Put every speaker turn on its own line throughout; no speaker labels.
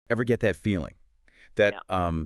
Ever get that feeling that
Yeah.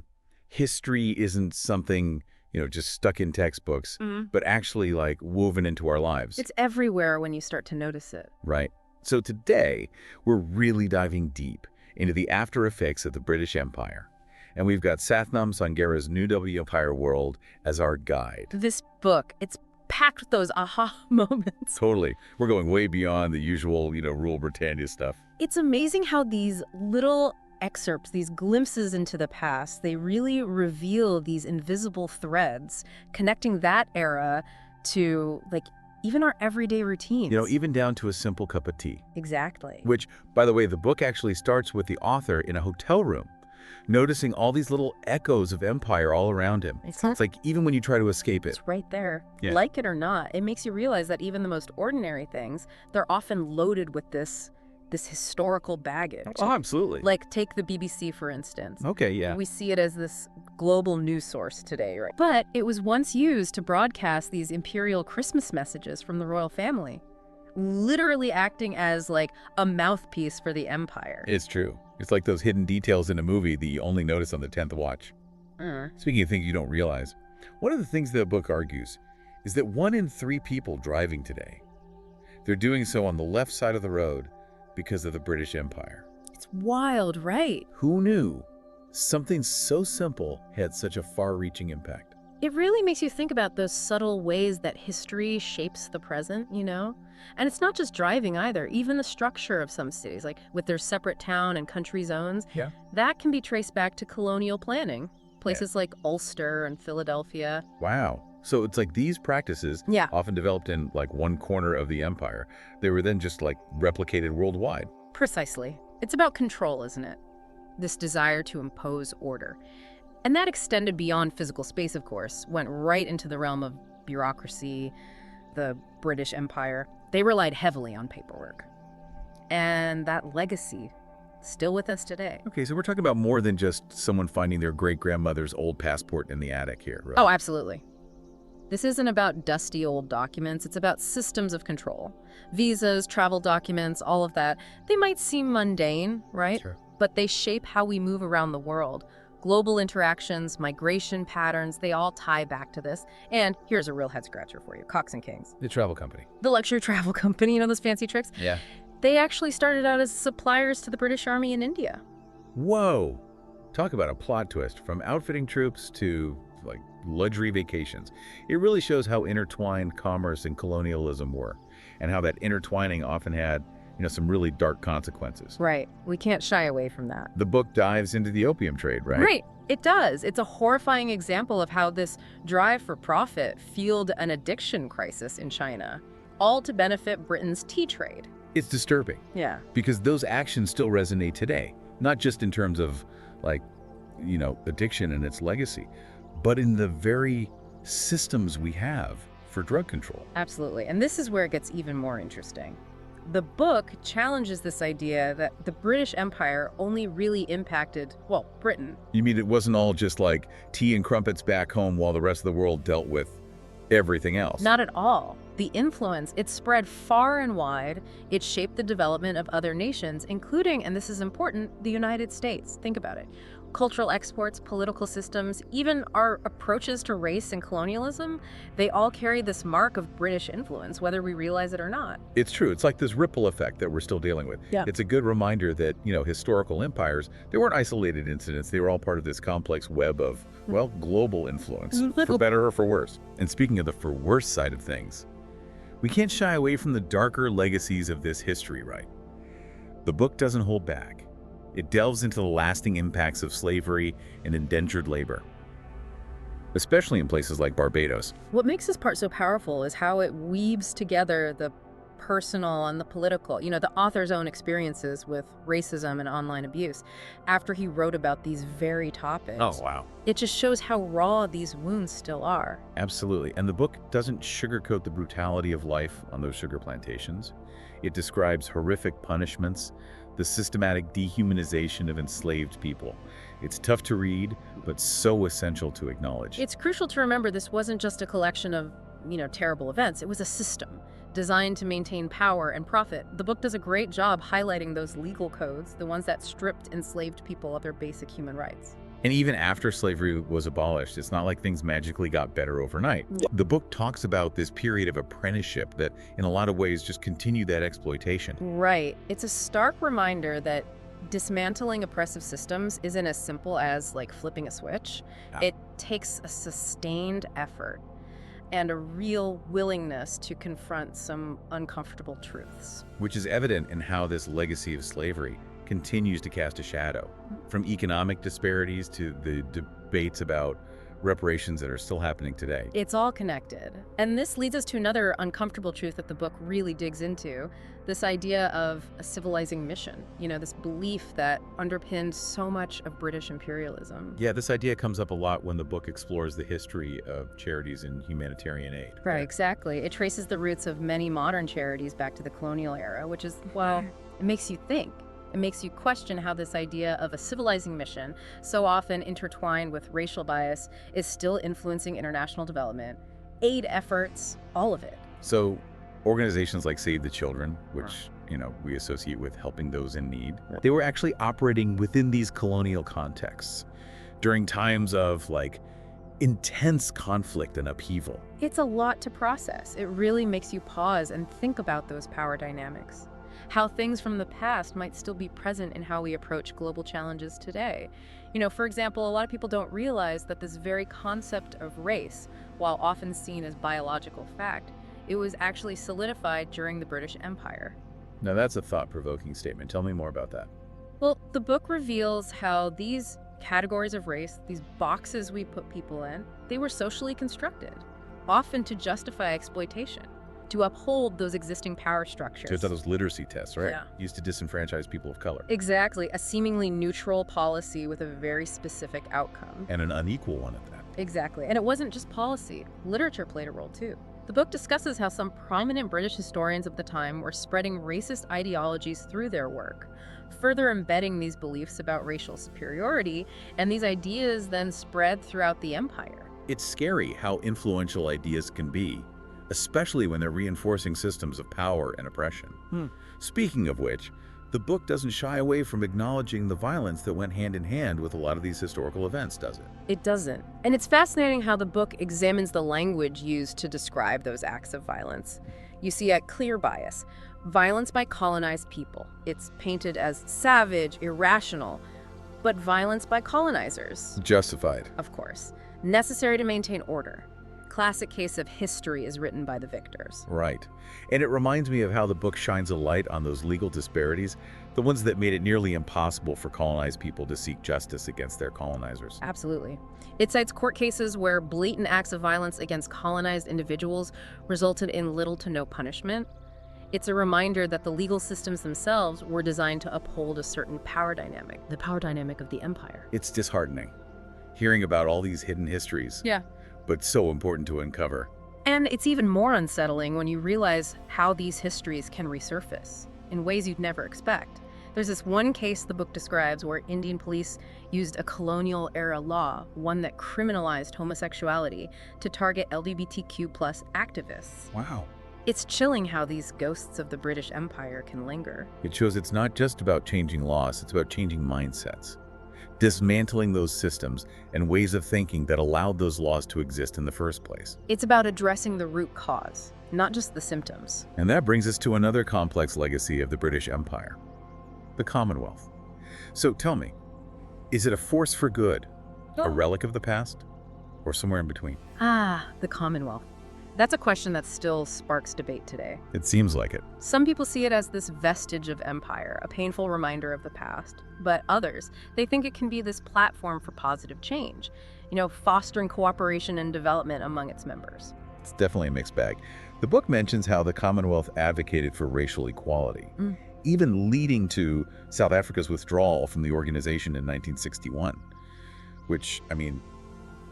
history isn't something, just stuck in textbooks,
Hmm.
but actually like woven into our lives,
It's everywhere when you start to notice it.
right? So today, we're really diving deep into the after effects of the British Empire. And we've got Sathnam Sanghera's New W Empireworld as our guide.
This book, it's packed with those aha moments.
Totally. We're going way beyond the usual, rule Britannia stuff.
It's amazing how these little excerpts, these glimpses into the past, they really reveal these invisible threads connecting that era to, like, even our everyday routines.
Even down to a simple cup of tea.
Exactly.
Which, by the way, the book actually starts with the author in a hotel room, noticing all these little echoes of empire all around him. It's like even when you try to escape it.
It's right there.
Yeah.
Like it or not, it makes you realize that even the most ordinary things, they're often loaded with this historical baggage.
Oh, absolutely.
Like, take the BBC, for instance.
Okay, yeah.
We see it as this global news source today, right? But it was once used to broadcast these imperial Christmas messages from the royal family, literally acting as like a mouthpiece for the empire.
It's true. It's like those hidden details in a movie that you only notice on the 10th watch. Speaking of things you don't realize, one of the things the book argues is that 1 in 3 people driving today, they're doing so on the left side of the road because of the British Empire.
It's wild, right?
Who knew something so simple had such a far-reaching impact?
It really makes you think about those subtle ways that history shapes the present, And it's not just driving either. Even the structure of some cities, like with their separate town and country zones,
Yeah.
that can be traced back to colonial planning. Places like Ulster and Philadelphia.
Wow. So it's like these practices,
Yeah.
often developed in like one corner of the empire, they were then just like replicated worldwide.
Precisely. It's about control, isn't it? This desire to impose order. And that extended beyond physical space, of course, went right into the realm of bureaucracy, the British Empire. They relied heavily on paperwork. And that legacy, still with us today.
Okay, so we're talking about more than just someone finding their great-grandmother's old passport in the attic here, right?
Oh, absolutely. This isn't about dusty old documents. It's about systems of control. Visas, travel documents, all of that. They might seem mundane, right?
Sure.
But they shape how we move around the world. Global interactions, migration patterns, they all tie back to this. And here's a real head-scratcher for you. Cox and Kings.
The travel company.
The luxury travel company, those fancy tricks?
Yeah.
They actually started out as suppliers to the British Army in India.
Whoa! Talk about a plot twist, from outfitting troops to, like, luxury vacations. It really shows how intertwined commerce and colonialism were, and how that intertwining often had, some really dark consequences.
Right. We can't shy away from that.
The book dives into the opium trade, right?
Right. It does. It's a horrifying example of how this drive for profit fueled an addiction crisis in China, all to benefit Britain's tea trade.
It's disturbing,
Yeah.
because those actions still resonate today, not just in terms of, like, addiction and its legacy, but in the very systems we have for drug control.
Absolutely. And this is where it gets even more interesting. The book challenges this idea that the British Empire only really impacted, Britain.
You mean it wasn't all just like tea and crumpets back home while the rest of the world dealt with everything else?
Not at all. The influence, it spread far and wide. It shaped the development of other nations, including, and this is important, the United States. Think about it. Cultural exports, political systems, even our approaches to race and colonialism, they all carry this mark of British influence, whether we realize it or not.
It's true. It's like this ripple effect that we're still dealing with.
Yeah.
It's a good reminder that, historical empires, they weren't isolated incidents. They were all part of this complex web of, global influence, for better or for worse. And speaking of the for worse side of things, we can't shy away from the darker legacies of this history, right? The book doesn't hold back. It delves into the lasting impacts of slavery and indentured labor, especially in places like Barbados.
What makes this part so powerful is how it weaves together the personal and the political, the author's own experiences with racism and online abuse after he wrote about these very topics.
Oh, wow.
It just shows how raw these wounds still are.
Absolutely. And the book doesn't sugarcoat the brutality of life on those sugar plantations. It describes horrific punishments, the systematic dehumanization of enslaved people. It's tough to read, but so essential to acknowledge.
It's crucial to remember this wasn't just a collection of, terrible events. It was a system designed to maintain power and profit. The book does a great job highlighting those legal codes, the ones that stripped enslaved people of their basic human rights.
And even after slavery was abolished, it's not like things magically got better overnight. The book talks about this period of apprenticeship that, in a lot of ways, just continued that exploitation.
Right. It's a stark reminder that dismantling oppressive systems isn't as simple as, like, flipping a switch. It takes a sustained effort and a real willingness to confront some uncomfortable truths.
Which is evident in how this legacy of slavery continues to cast a shadow, from economic disparities to the debates about reparations that are still happening today.
It's all connected. And this leads us to another uncomfortable truth that the book really digs into, this idea of a civilizing mission, this belief that underpinned so much of British imperialism.
Yeah, this idea comes up a lot when the book explores the history of charities and humanitarian aid.
Right, exactly. It traces the roots of many modern charities back to the colonial era, which is, well, it makes you think. It makes you question how this idea of a civilizing mission, so often intertwined with racial bias, is still influencing international development, aid efforts, all of it.
So organizations like Save the Children, which we associate with helping those in need, they were actually operating within these colonial contexts during times of intense conflict and upheaval.
It's a lot to process. It really makes you pause and think about those power dynamics. How things from the past might still be present in how we approach global challenges today. For example, a lot of people don't realize that this very concept of race, while often seen as biological fact, it was actually solidified during the British Empire.
Now that's a thought-provoking statement. Tell me more about that.
Well, the book reveals how these categories of race, these boxes we put people in, they were socially constructed, often to justify exploitation, to uphold those existing power structures.
So those literacy tests, right?
Yeah.
Used to disenfranchise people of color.
Exactly. A seemingly neutral policy with a very specific outcome.
And an unequal one at that.
Exactly. And it wasn't just policy. Literature played a role too. The book discusses how some prominent British historians of the time were spreading racist ideologies through their work, further embedding these beliefs about racial superiority, and these ideas then spread throughout the empire.
It's scary how influential ideas can be, especially when they're reinforcing systems of power and oppression. Speaking of which, the book doesn't shy away from acknowledging the violence that went hand in hand with a lot of these historical events, does it?
It doesn't. And it's fascinating how the book examines the language used to describe those acts of violence. You see a clear bias. Violence by colonized people. It's painted as savage, irrational, but violence by colonizers.
Justified.
Of course. Necessary to maintain order. Classic case of history is written by the victors.
Right. And it reminds me of how the book shines a light on those legal disparities, the ones that made it nearly impossible for colonized people to seek justice against their colonizers.
Absolutely. It cites court cases where blatant acts of violence against colonized individuals resulted in little to no punishment. It's a reminder that the legal systems themselves were designed to uphold a certain power dynamic, the power dynamic of the empire.
It's disheartening, hearing about all these hidden histories.
Yeah.
But so important to uncover.
And it's even more unsettling when you realize how these histories can resurface in ways you'd never expect. There's this one case the book describes where Indian police used a colonial-era law, one that criminalized homosexuality, to target LGBTQ+ activists.
Wow.
It's chilling how these ghosts of the British Empire can linger.
It shows it's not just about changing laws, it's about changing mindsets. Dismantling those systems and ways of thinking that allowed those laws to exist in the first place.
It's about addressing the root cause, not just the symptoms.
And that brings us to another complex legacy of the British Empire, the Commonwealth. So tell me, is it a force for good, a relic of the past, or somewhere in between?
The Commonwealth. That's a question that still sparks debate today.
It seems like it.
Some people see it as this vestige of empire, a painful reminder of the past. But others, they think it can be this platform for positive change, fostering cooperation and development among its members.
It's definitely a mixed bag. The book mentions how the Commonwealth advocated for racial equality, even leading to South Africa's withdrawal from the organization in 1961, which,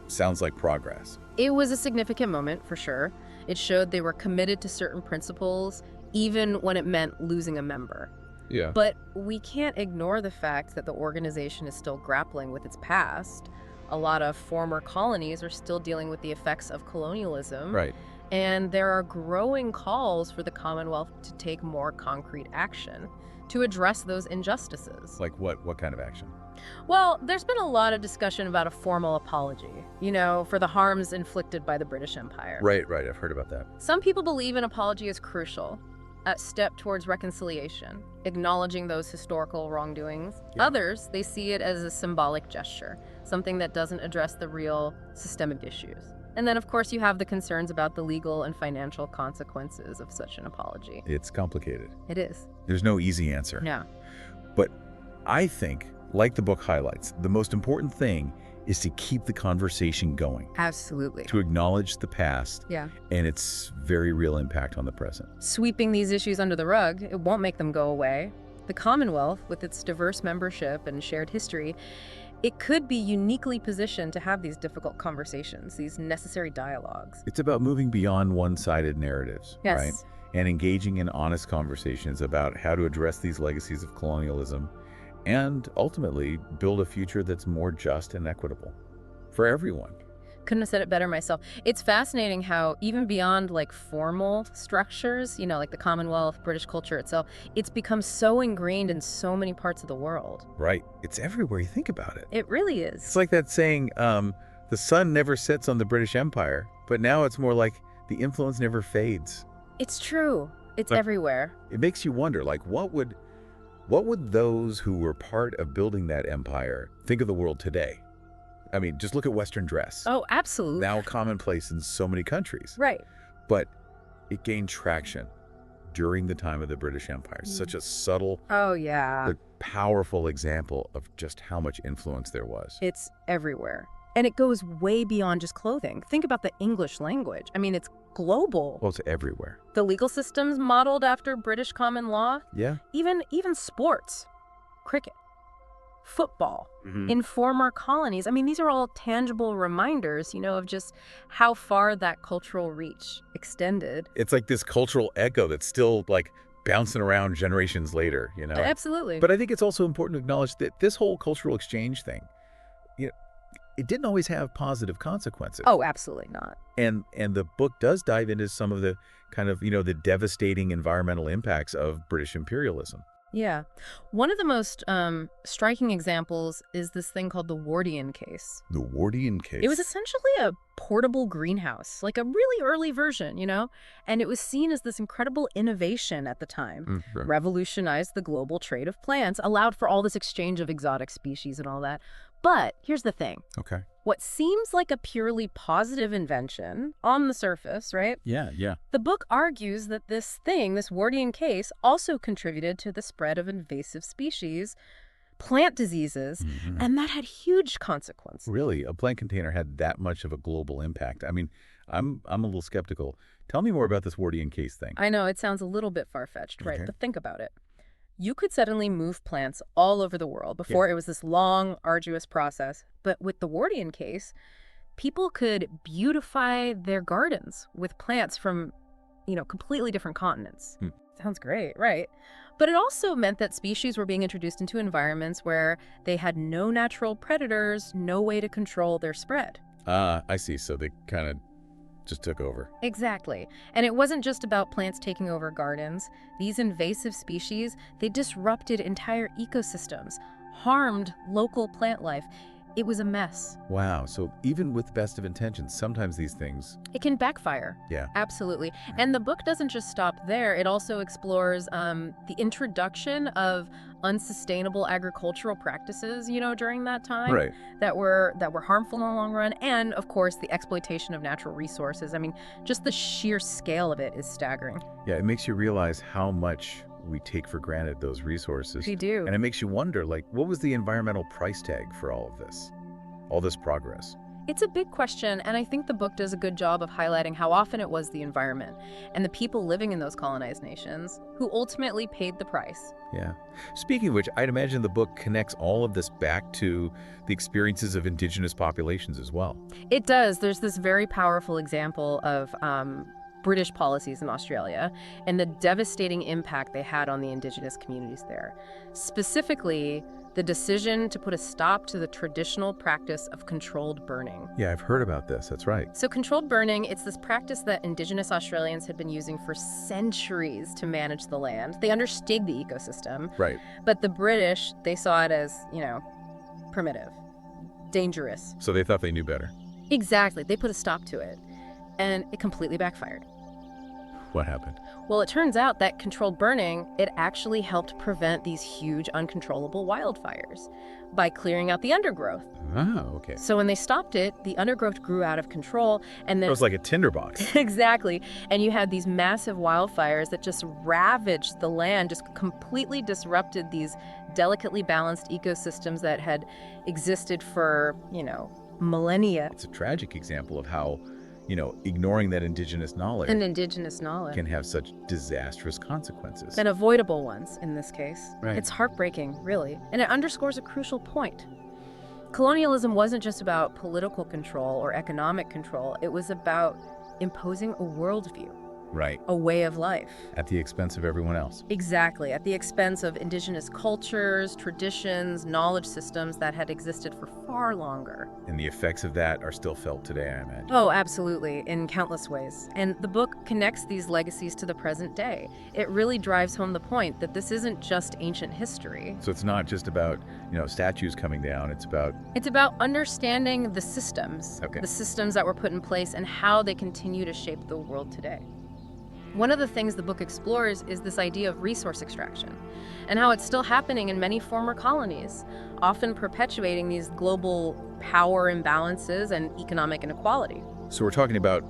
sounds like progress.
It was a significant moment, for sure. It showed they were committed to certain principles, even when it meant losing a member.
Yeah.
But we can't ignore the fact that the organization is still grappling with its past. A lot of former colonies are still dealing with the effects of colonialism.
Right.
And there are growing calls for the Commonwealth to take more concrete action to address those injustices.
Like what? What kind of action?
Well, there's been a lot of discussion about a formal apology, for the harms inflicted by the British Empire.
Right. I've heard about that.
Some people believe an apology is crucial, a step towards reconciliation, acknowledging those historical wrongdoings.
Yeah.
Others, they see it as a symbolic gesture, something that doesn't address the real systemic issues. And then, of course, you have the concerns about the legal and financial consequences of such an apology.
It's complicated.
It is.
There's no easy answer.
No.
But I think, like the book highlights, the most important thing is to keep the conversation going,
Absolutely.
to acknowledge the past
Yeah.
and its very real impact on the present.
Sweeping these issues under the rug, it won't make them go away. The Commonwealth, with its diverse membership and shared history, it could be uniquely positioned to have these difficult conversations, these necessary dialogues.
It's about moving beyond one-sided narratives,
Yes.
right? And engaging in honest conversations about how to address these legacies of colonialism and ultimately build a future that's more just and equitable for everyone.
Couldn't have said it better myself. It's fascinating how even beyond formal structures, like the Commonwealth, British culture itself, it's become so ingrained in so many parts of the world.
Right. It's everywhere you think about it.
It really is.
It's like that saying, the sun never sets on the British Empire, but now it's more like the influence never fades.
It's true. It's
Like-
everywhere.
It makes you wonder, what would those who were part of building that empire think of the world today? I mean, just look at Western dress.
Oh, absolutely.
Now commonplace in so many countries.
Right.
But it gained traction during the time of the British Empire. Such a subtle,
Oh, yeah.
but powerful example of just how much influence there was.
It's everywhere. And it goes way beyond just clothing. Think about the English language. I mean, it's global.
Well, it's everywhere.
The legal system's modeled after British common law.
Yeah.
Even sports. Cricket. Football. In former colonies. I mean, these are all tangible reminders, of just how far that cultural reach extended.
It's like this cultural echo that's still bouncing around generations later,
Absolutely.
But I think it's also important to acknowledge that this whole cultural exchange thing, it didn't always have positive consequences.
Oh, absolutely not.
And the book does dive into some of the kind of, the devastating environmental impacts of British imperialism.
Yeah. One of the most striking examples is this thing called the Wardian case.
The Wardian case.
It was essentially a portable greenhouse, like a really early version, And it was seen as this incredible innovation at the time.
Sure.
Revolutionized the global trade of plants, allowed for all this exchange of exotic species and all that. But here's the thing.
Okay.
What seems like a purely positive invention on the surface, right?
Yeah.
The book argues that this Wardian case, also contributed to the spread of invasive species, plant diseases, and that had huge consequences.
Really? A plant container had that much of a global impact? I mean, I'm a little skeptical. Tell me more about this Wardian case thing.
I know, it sounds a little bit far-fetched, right?
Okay.
But think about it. You could suddenly move plants all over the world. Before, it was this long, arduous process. But with the Wardian case, people could beautify their gardens with plants from, completely different continents. Sounds great, right? But it also meant that species were being introduced into environments where they had no natural predators, no way to control their spread.
I see. So they kind of just took over.
Exactly. And it wasn't just about plants taking over gardens. These invasive species, they disrupted entire ecosystems, harmed local plant life. It was a mess.
Wow. So even with best of intentions, sometimes these things...
It can backfire.
Yeah.
Absolutely. And the book doesn't just stop there. It also explores the introduction of unsustainable agricultural practices, during that time.
Right.
That were harmful in the long run. And, of course, the exploitation of natural resources. I mean, just the sheer scale of it is staggering.
Yeah, it makes you realize how much we take for granted those resources.
We do.
And it makes you wonder, what was the environmental price tag for all this progress?
It's a big question, and I think the book does a good job of highlighting how often it was the environment and the people living in those colonized nations who ultimately paid the price.
Yeah. Speaking of which, I'd imagine the book connects all of this back to the experiences of indigenous populations as well.
It does. There's this very powerful example of British policies in Australia and the devastating impact they had on the indigenous communities there. Specifically, the decision to put a stop to the traditional practice of controlled burning.
Yeah, I've heard about this. That's right.
So controlled burning, it's this practice that Indigenous Australians had been using for centuries to manage the land. They understood the ecosystem.
Right.
But the British, they saw it as, primitive, dangerous.
So they thought they knew better.
Exactly. They put a stop to it. And it completely backfired.
What happened?
Well, it turns out that controlled burning, it actually helped prevent these huge uncontrollable wildfires by clearing out the undergrowth.
Oh, okay.
So when they stopped it, the undergrowth grew out of control, and then
It was like a tinderbox.
exactly. And you had these massive wildfires that just ravaged the land, just completely disrupted these delicately balanced ecosystems that had existed for, millennia.
It's a tragic example of how, ignoring that indigenous knowledge
And indigenous knowledge.
can have such disastrous consequences.
And avoidable ones in this case.
Right.
It's heartbreaking, really. And it underscores a crucial point. Colonialism wasn't just about political control or economic control. It was about imposing a worldview,
Right.
a way of life.
At the expense of everyone else.
Exactly, at the expense of indigenous cultures, traditions, knowledge systems that had existed for far longer.
And the effects of that are still felt today, I imagine.
Oh, absolutely, in countless ways. And the book connects these legacies to the present day. It really drives home the point that this isn't just ancient history.
So it's not just about, statues coming down. It's about...
It's about understanding the systems,
Okay.
the systems that were put in place and how they continue to shape the world today. One of the things the book explores is this idea of resource extraction and how it's still happening in many former colonies, often perpetuating these global power imbalances and economic inequality.
So we're talking about,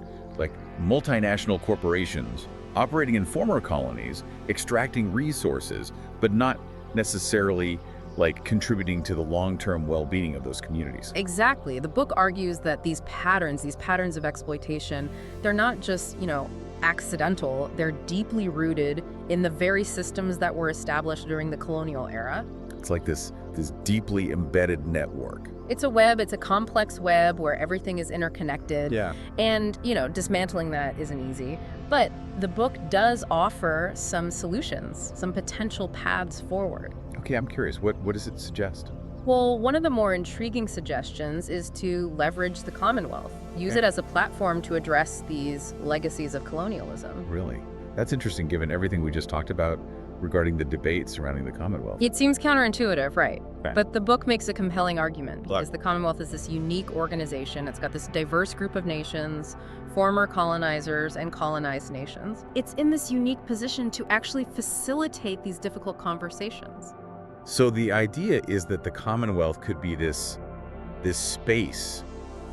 multinational corporations operating in former colonies, extracting resources, but not necessarily, contributing to the long-term well-being of those communities.
Exactly. The book argues that these patterns of exploitation, they're not just, accidental. They're deeply rooted in the very systems that were established during the colonial era.
It's like this deeply embedded network.
It's a web, it's a complex web where everything is interconnected.
Yeah.
And, dismantling that isn't easy. But the book does offer some solutions, some potential paths forward.
Okay, I'm curious. What does it suggest?
Well, one of the more intriguing suggestions is to leverage the Commonwealth. Use it as a platform to address these legacies of colonialism.
Really? That's interesting given everything we just talked about regarding the debate surrounding the Commonwealth.
It seems counterintuitive, right?
Okay.
But the book makes a compelling argument because
Look.
the Commonwealth is this unique organization. It's got this diverse group of nations, former colonizers and colonized nations. It's in this unique position to actually facilitate these difficult conversations.
So the idea is that the Commonwealth could be this space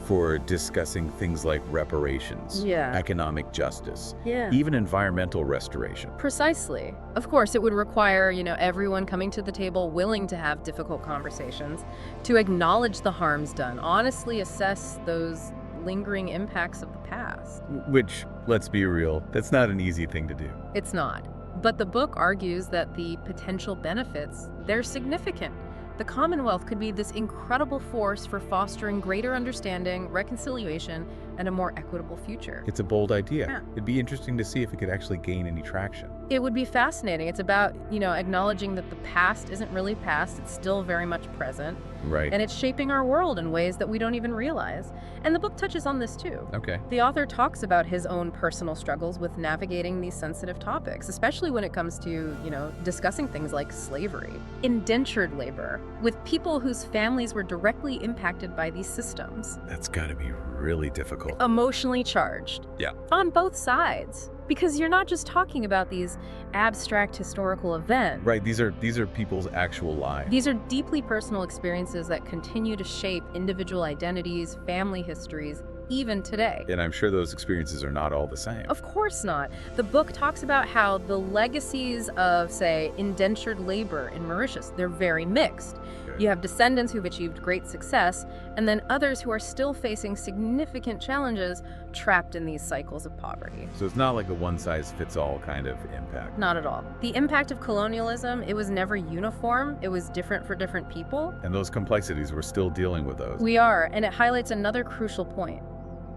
for discussing things like reparations,
Yeah.
economic justice,
Yeah.
even environmental restoration.
Precisely. Of course, it would require, everyone coming to the table willing to have difficult conversations, to acknowledge the harms done, honestly assess those lingering impacts of the past.
Which, let's be real, that's not an easy thing to do.
It's not. But the book argues that the potential benefits, they're significant. The Commonwealth could be this incredible force for fostering greater understanding, reconciliation, and a more equitable future.
It's a bold idea.
Yeah.
It'd be interesting to see if it could actually gain any traction.
It would be fascinating. It's about, acknowledging that the past isn't really past, it's still very much present,
Right.
and it's shaping our world in ways that we don't even realize. And the book touches on this too.
Okay.
The author talks about his own personal struggles with navigating these sensitive topics, especially when it comes to, discussing things like slavery, indentured labor, with people whose families were directly impacted by these systems.
That's got to be really difficult.
Emotionally charged.
Yeah.
On both sides. Because you're not just talking about these abstract historical events.
Right, these are people's actual lives.
These are deeply personal experiences that continue to shape individual identities, family histories, even today.
And I'm sure those experiences are not all the same.
Of course not. The book talks about how the legacies of, say, indentured labor in Mauritius, they're very mixed.
Okay.
You have descendants who've achieved great success, and then others who are still facing significant challenges trapped in these cycles of poverty.
So it's not like a one-size-fits-all kind of impact.
Not at all. The impact of colonialism, it was never uniform. It was different for different people.
And those complexities, we're still dealing with those.
We are, and it highlights another crucial point.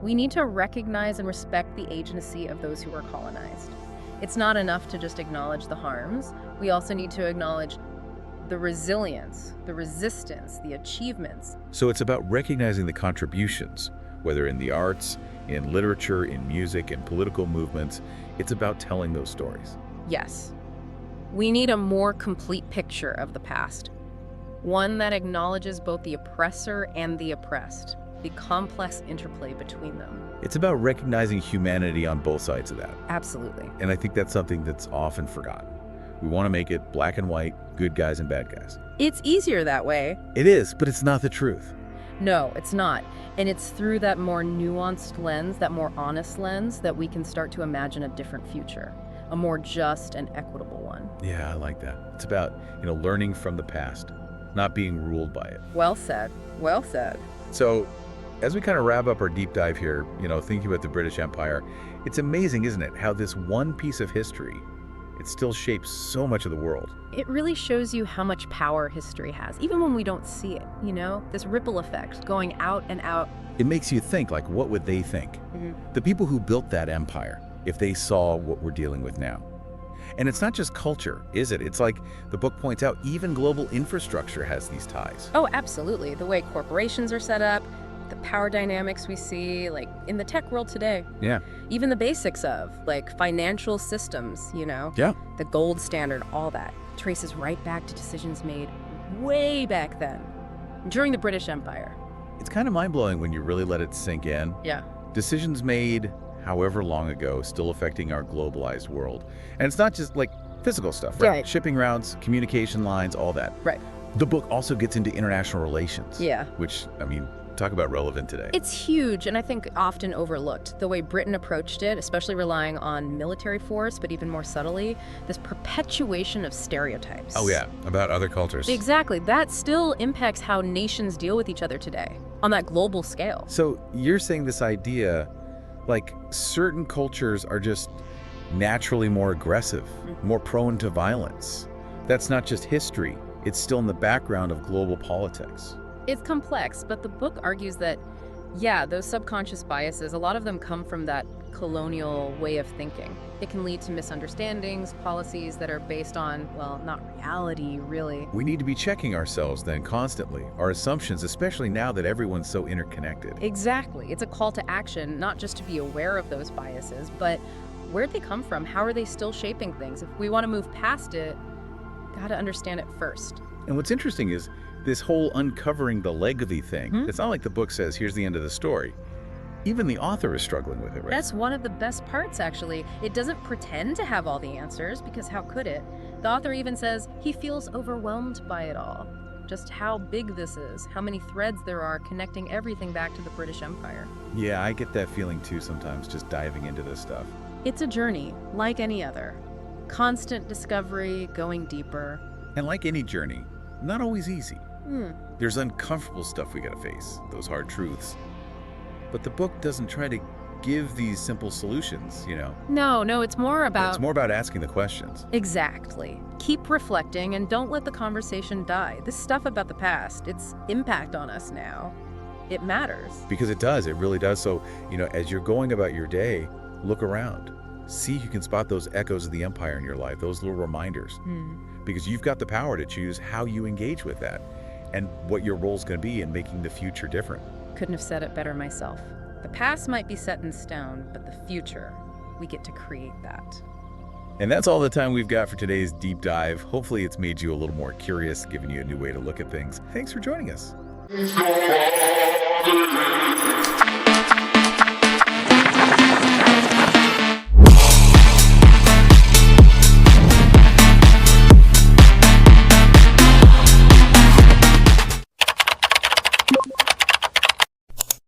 We need to recognize and respect the agency of those who were colonized. It's not enough to just acknowledge the harms. We also need to acknowledge the resilience, the resistance, the achievements.
So it's about recognizing the contributions, whether in the arts, in literature, in music, in political movements. It's about telling those stories.
Yes. We need a more complete picture of the past. One that acknowledges both the oppressor and the oppressed, the complex interplay between them.
It's about recognizing humanity on both sides of that.
Absolutely.
And I think that's something that's often forgotten. We want to make it black and white, good guys and bad guys.
It's easier that way.
It is, but it's not the truth.
No, it's not. And it's through that more nuanced lens, that more honest lens, that we can start to imagine a different future, a more just and equitable one.
Yeah, I like that. It's about, learning from the past, not being ruled by it.
Well said. Well said.
So, as we kind of wrap up our deep dive here, thinking about the British Empire, it's amazing, isn't it, how this one piece of history, it still shapes so much of the world.
It really shows you how much power history has, even when we don't see it, this ripple effect going out and out.
It makes you think, like, what would they think? The people who built that empire, if they saw what we're dealing with now. And it's not just culture, is it? It's like the book points out, even global infrastructure has these ties.
Oh, absolutely. The way corporations are set up, the power dynamics we see, like in the tech world today.
Yeah.
Even the basics of, like, financial systems,
Yeah.
the gold standard, all that traces right back to decisions made way back then, during the British Empire.
It's kind of mind-blowing when you really let it sink in.
Yeah.
Decisions made however long ago still affecting our globalized world. And it's not just like physical stuff, right?
Right.
Shipping routes, communication lines, all that.
Right.
The book also gets into international relations.
Yeah.
Which, talk about relevant today.
It's huge, and I think often overlooked. The way Britain approached it, especially relying on military force, but even more subtly, this perpetuation of stereotypes.
Oh yeah, about other cultures.
Exactly. That still impacts how nations deal with each other today, on that global scale.
So you're saying this idea, like certain cultures are just naturally more aggressive, more prone to violence. That's not just history. It's still in the background of global politics.
It's complex, but the book argues that, yeah, those subconscious biases, a lot of them come from that colonial way of thinking. It can lead to misunderstandings, policies that are based on, well, not reality, really.
We need to be checking ourselves then constantly, our assumptions, especially now that everyone's so interconnected.
Exactly. It's a call to action, not just to be aware of those biases, but where'd they come from? How are they still shaping things? If we want to move past it, gotta understand it first.
And what's interesting is this whole uncovering the legacy thing. It's not like the book says, here's the end of the story. Even the author is struggling with it, right?
That's one of the best parts, actually. It doesn't pretend to have all the answers, because how could it? The author even says he feels overwhelmed by it all. Just how big this is, how many threads there are connecting everything back to the British Empire.
Yeah, I get that feeling too sometimes, just diving into this stuff.
It's a journey, like any other. Constant discovery, going deeper.
And like any journey, not always easy. There's uncomfortable stuff we gotta face, those hard truths. But the book doesn't try to give these simple solutions,
No, it's more about...
It's more about asking the questions.
Exactly. Keep reflecting and don't let the conversation die. This stuff about the past, its impact on us now, it matters.
Because it does, it really does. So, as you're going about your day, look around. See if you can spot those echoes of the empire in your life, those little reminders. Because you've got the power to choose how you engage with that and what your role's going to be in making the future different.
Couldn't have said it better myself. The past might be set in stone, but the future, we get to create that.
And that's all the time we've got for today's deep dive. Hopefully it's made you a little more curious, given you a new way to look at things. Thanks for joining us.